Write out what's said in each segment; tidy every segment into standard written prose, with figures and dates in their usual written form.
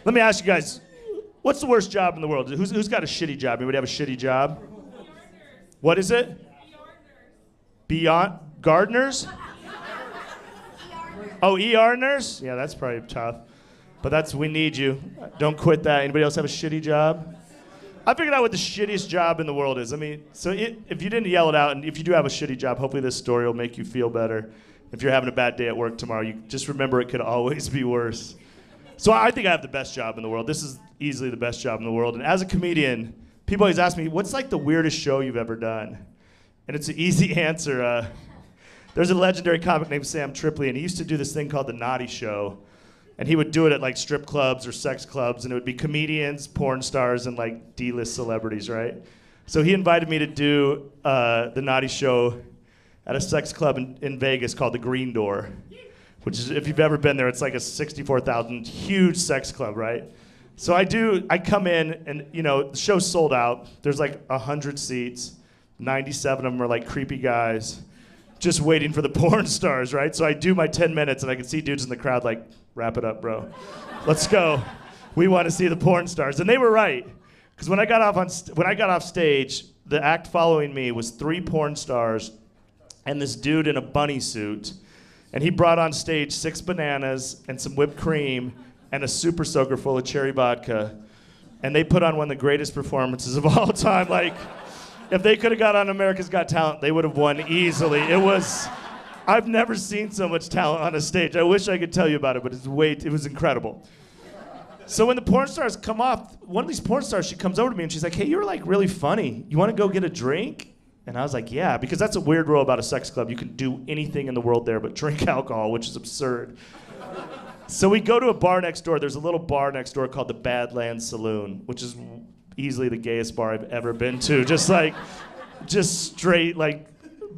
Let me ask you guys, what's the worst job in the world? Who's got a shitty job? Anybody have a shitty job? What is it? Beyond gardeners? Oh, ER nurse? Yeah, that's probably tough. But we need you. Don't quit that. Anybody else have a shitty job? I figured out what the shittiest job in the world is. I mean, if you didn't yell it out, and if you do have a shitty job, hopefully this story will make you feel better. If you're having a bad day at work tomorrow, you just remember it could always be worse. So I think I have the best job in the world. This is easily the best job in the world. And as a comedian, people always ask me, what's like the weirdest show you've ever done? And it's an easy answer. There's a legendary comic named Sam Tripoli, and he used to do this thing called The Naughty Show. And he would do it at like strip clubs or sex clubs, and it would be comedians, porn stars, and like D-list celebrities, right? So he invited me to do The Naughty Show at a sex club in Vegas called the Green Door, which is, if you've ever been there, it's like a 64,000 huge sex club, right? So I come in, and the show's sold out. There's like 100 seats. 97 of them are like creepy guys just waiting for the porn stars, right? So I do my 10 minutes, and I can see dudes in the crowd like, wrap it up, bro. Let's go. We want to see the porn stars. And they were right. Because when I got off stage, the act following me was 3 porn stars and this dude in a bunny suit. And he brought on stage 6 bananas and some whipped cream and a super soaker full of cherry vodka. And they put on one of the greatest performances of all time. Like, if they could have got on America's Got Talent, they would have won easily. I've never seen so much talent on a stage. I wish I could tell you about it, but it was incredible. So when the porn stars come off, one of these porn stars, she comes over to me and she's like, hey, you're like really funny. You want to go get a drink? And I was like, yeah, because that's a weird rule about a sex club. You can do anything in the world there but drink alcohol, which is absurd. So we go to a bar next door. There's a little bar next door called the Badlands Saloon, which is easily the gayest bar I've ever been to. Just straight, like,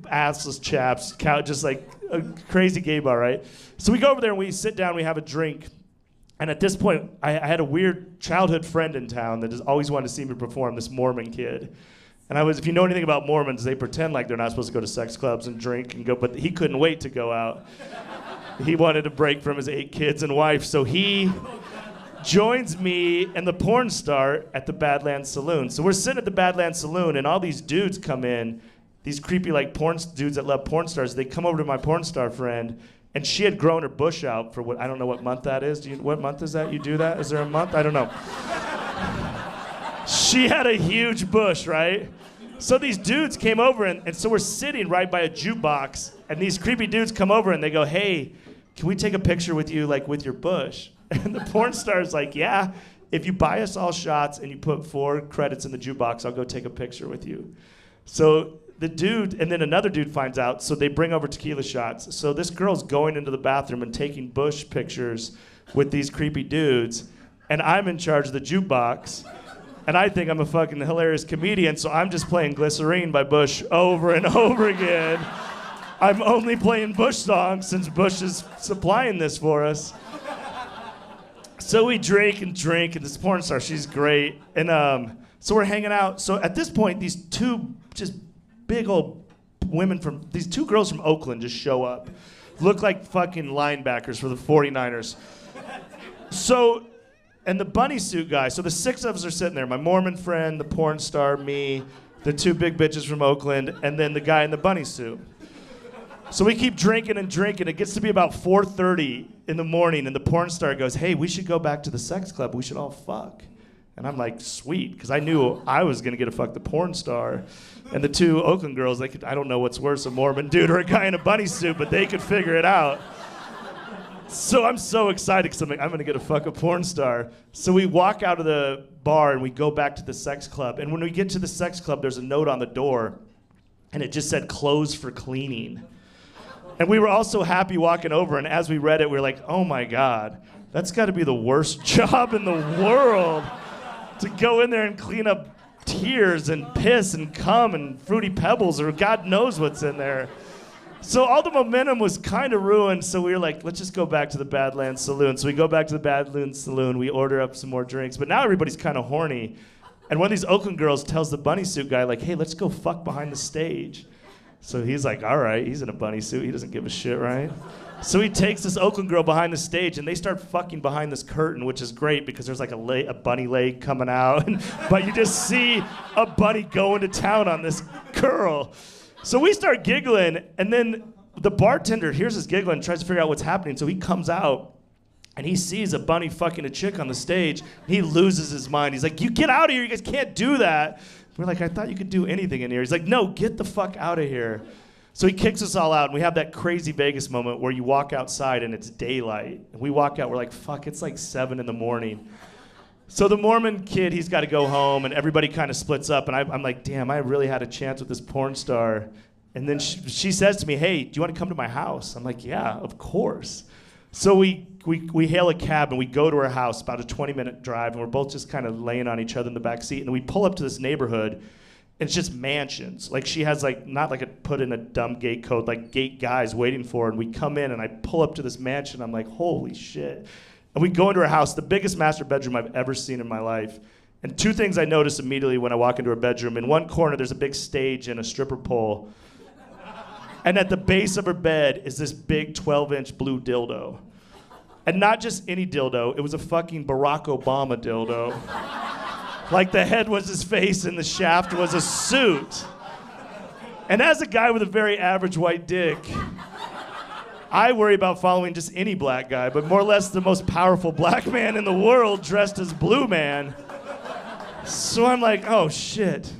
assless chaps, just like a crazy gay bar, right? So we go over there and we sit down, we have a drink. And at this point, I had a weird childhood friend in town that just always wanted to see me perform, this Mormon kid. And if you know anything about Mormons, they pretend like they're not supposed to go to sex clubs and drink and go, but he couldn't wait to go out. He wanted a break from his 8 kids and wife, so he joins me and the porn star at the Badlands Saloon. So we're sitting at the Badlands Saloon, and all these dudes come in, these creepy like porn dudes that love porn stars. They come over to my porn star friend, and she had grown her bush out for I don't know what month that is. What month is that? You do that? Is there a month? I don't know. She had a huge bush, right? So these dudes came over, and so we're sitting right by a jukebox, and these creepy dudes come over and they go, hey, can we take a picture with you, like with your bush? And the porn star's like, yeah, if you buy us all shots and you put 4 credits in the jukebox, I'll go take a picture with you. So the dude, and then another dude finds out, so they bring over tequila shots. So this girl's going into the bathroom and taking bush pictures with these creepy dudes, and I'm in charge of the jukebox, and I think I'm a fucking hilarious comedian, so I'm just playing Glycerine by Bush over and over again. I'm only playing Bush songs since Bush is supplying this for us. So we drink, and this porn star, she's great. And so we're hanging out. So at this point, these 2 just big old women these 2 girls from Oakland just show up. Look like fucking linebackers for the 49ers. So, and the bunny suit guy, so the 6 of us are sitting there. My Mormon friend, the porn star, me, the 2 big bitches from Oakland, and then the guy in the bunny suit. So we keep drinking and drinking. It gets to be about 4:30 in the morning, and the porn star goes, hey, we should go back to the sex club. We should all fuck. And I'm like, sweet, because I knew I was going to get to fuck the porn star. And the 2 Oakland girls, I don't know what's worse, a Mormon dude or a guy in a bunny suit, but they could figure it out. So I'm so excited, because I'm like, I'm going to get to fuck a porn star. So we walk out of the bar, and we go back to the sex club. And when we get to the sex club, there's a note on the door, and it just said, closed for cleaning. And we were all so happy walking over, and as we read it, we were like, oh my God, that's got to be the worst job in the world, to go in there and clean up tears and piss and cum and fruity pebbles, or God knows what's in there. So all the momentum was kind of ruined, so we were like, let's just go back to the Badlands Saloon. So we go back to the Badlands Saloon, we order up some more drinks, but now everybody's kind of horny. And one of these Oakland girls tells the bunny suit guy, like, hey, let's go fuck behind the stage. So he's like, all right, he's in a bunny suit. He doesn't give a shit, right? So he takes this Oakland girl behind the stage, and they start fucking behind this curtain, which is great because there's like a bunny leg coming out, but you just see a bunny going to town on this girl. So we start giggling, and then the bartender hears us giggling and tries to figure out what's happening. So he comes out, and he sees a bunny fucking a chick on the stage. He loses his mind. He's like, "You get out of here. You guys can't do that." We're like, "I thought you could do anything in here." He's like, "No, get the fuck out of here." So he kicks us all out, and we have that crazy Vegas moment where you walk outside and it's daylight. And we walk out, we're like, fuck, it's like 7 a.m. So the Mormon kid, he's got to go home, and everybody kind of splits up. And I'm like, damn, I really had a chance with this porn star. And then she says to me, "Hey, do you want to come to my house?" I'm like, "Yeah, of course." So we hail a cab, and we go to her house, about a 20-minute drive, and we're both just kind of laying on each other in the back seat. And we pull up to this neighborhood, and it's just mansions. Like, she has like, not like a put in a dumb gate code, like gate guys waiting for her. And we come in, and I pull up to this mansion. I'm like, holy shit. And we go into her house, the biggest master bedroom I've ever seen in my life. And two things I notice immediately when I walk into her bedroom. In one corner, there's a big stage and a stripper pole. And at the base of her bed is this big 12-inch blue dildo. And not just any dildo, it was a fucking Barack Obama dildo. Like, the head was his face and the shaft was a suit. And as a guy with a very average white dick, I worry about following just any black guy, but more or less the most powerful black man in the world dressed as Blue Man. So I'm like, oh shit.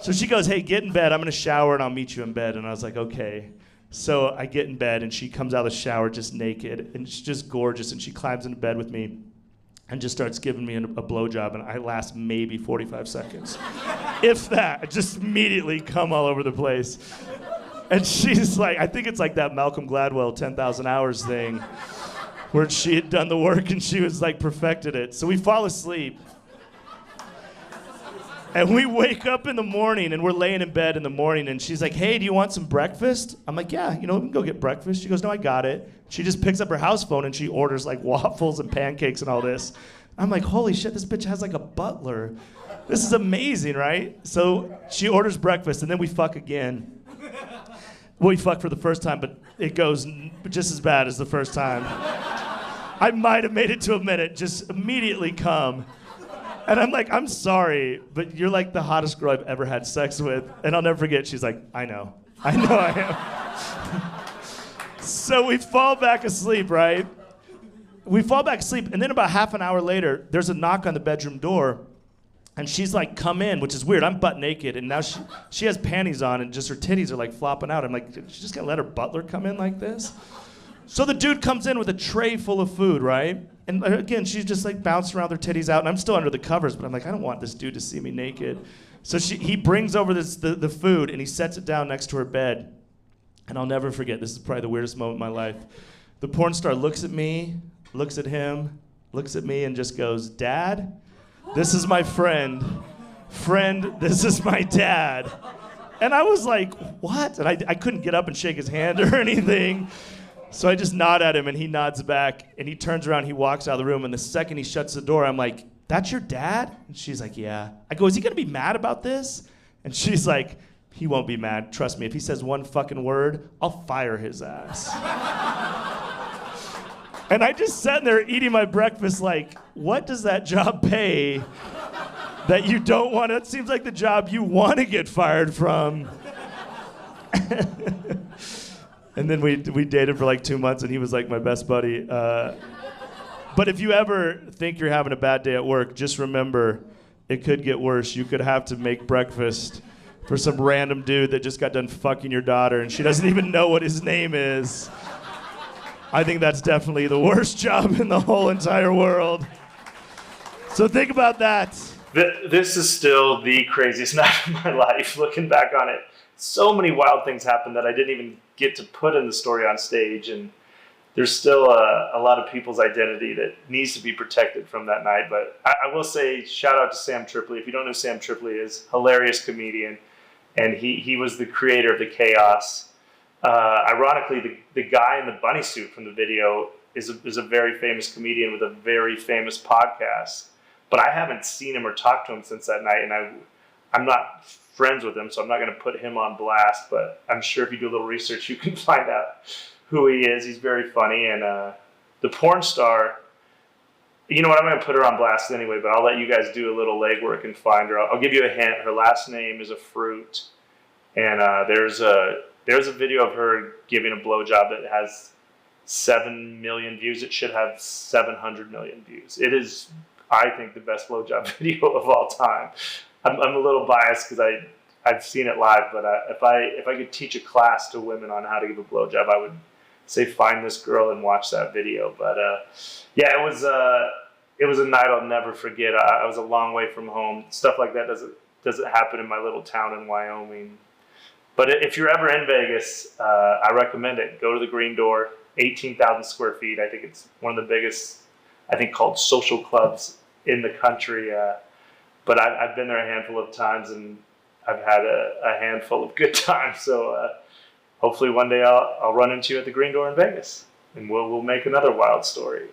So she goes, "Hey, get in bed. I'm gonna shower and I'll meet you in bed." And I was like, okay. So I get in bed, and she comes out of the shower just naked, and she's just gorgeous, and she climbs into bed with me and just starts giving me a blowjob, and I last maybe 45 seconds. If that. I just immediately come all over the place. And she's like, I think it's like that Malcolm Gladwell 10,000 hours thing, where she had done the work and she was like perfected it. So we fall asleep. And we wake up in the morning, and we're laying in bed in the morning, and she's like, "Hey, do you want some breakfast?" I'm like, "Yeah, we can go get breakfast." She goes, "No, I got it." She just picks up her house phone, and she orders like waffles and pancakes and all this. I'm like, holy shit, this bitch has like a butler. This is amazing, right? So she orders breakfast, and then we fuck again. Well, we fuck for the first time, but it goes just as bad as the first time. I might have made it to a minute, just immediately come. And I'm like, "I'm sorry, but you're like the hottest girl I've ever had sex with." And I'll never forget, she's like, I know I am. So we fall back asleep, right? We fall back asleep, and then about half an hour later, there's a knock on the bedroom door, and she's like, "Come in," which is weird. I'm butt naked, and now she has panties on, and just her titties are like flopping out. I'm like, she's just gonna let her butler come in like this? So the dude comes in with a tray full of food, right? And again, she's just like bouncing around with her titties out, and I'm still under the covers, but I'm like, I don't want this dude to see me naked. So he brings over the food, and he sets it down next to her bed. And I'll never forget, this is probably the weirdest moment in my life. The porn star looks at me, looks at him, looks at me, and just goes, "Dad, this is my friend. Friend, this is my dad." And I was like, what? And I couldn't get up and shake his hand or anything. So I just nod at him, and he nods back, and he turns around, he walks out of the room, and the second he shuts the door, I'm like, "That's your dad?" And she's like, "Yeah." I go, "Is he gonna be mad about this?" And she's like, "He won't be mad. Trust me, if he says one fucking word, I'll fire his ass." And I just sat there eating my breakfast like, what does that job pay that you don't want? It seems like the job you want to get fired from. And then we dated for like 2 months, and he was like my best buddy. But if you ever think you're having a bad day at work, just remember, it could get worse. You could have to make breakfast for some random dude that just got done fucking your daughter, and she doesn't even know what his name is. I think that's definitely the worst job in the whole entire world. So think about that. This is still the craziest night of my life, looking back on it. So many wild things happened that I didn't even get to put in the story on stage, and there's still a lot of people's identity that needs to be protected from that night. But I will say, shout out to Sam Tripoli. If you don't know who Sam Tripoli is, hilarious comedian, and he was the creator of the chaos. Ironically, the guy in the bunny suit from the video is a very famous comedian with a very famous podcast. But I haven't seen him or talked to him since that night, and I'm not friends with him, so I'm not going to put him on blast. But I'm sure if you do a little research, you can find out who he is. He's very funny. And the porn star, you know what, I'm going to put her on blast anyway, but I'll let you guys do a little legwork and find her. I'll give you a hint. Her last name is a fruit. And there's a video of her giving a blowjob that has 7 million views. It should have 700 million views. It is, I think, the best blowjob video of all time. I'm a little biased because I've seen it live, but if I could teach a class to women on how to give a blowjob, I would say find this girl and watch that video. But yeah, it was a night I'll never forget. I was a long way from home. Stuff like that doesn't happen in my little town in Wyoming. But if you're ever in Vegas, I recommend it. Go to the Green Door, 18,000 square feet. I think it's one of the biggest, I think, called social clubs in the country. But I've been there a handful of times, and I've had a handful of good times. So hopefully one day I'll run into you at the Green Door in Vegas, and we'll make another wild story.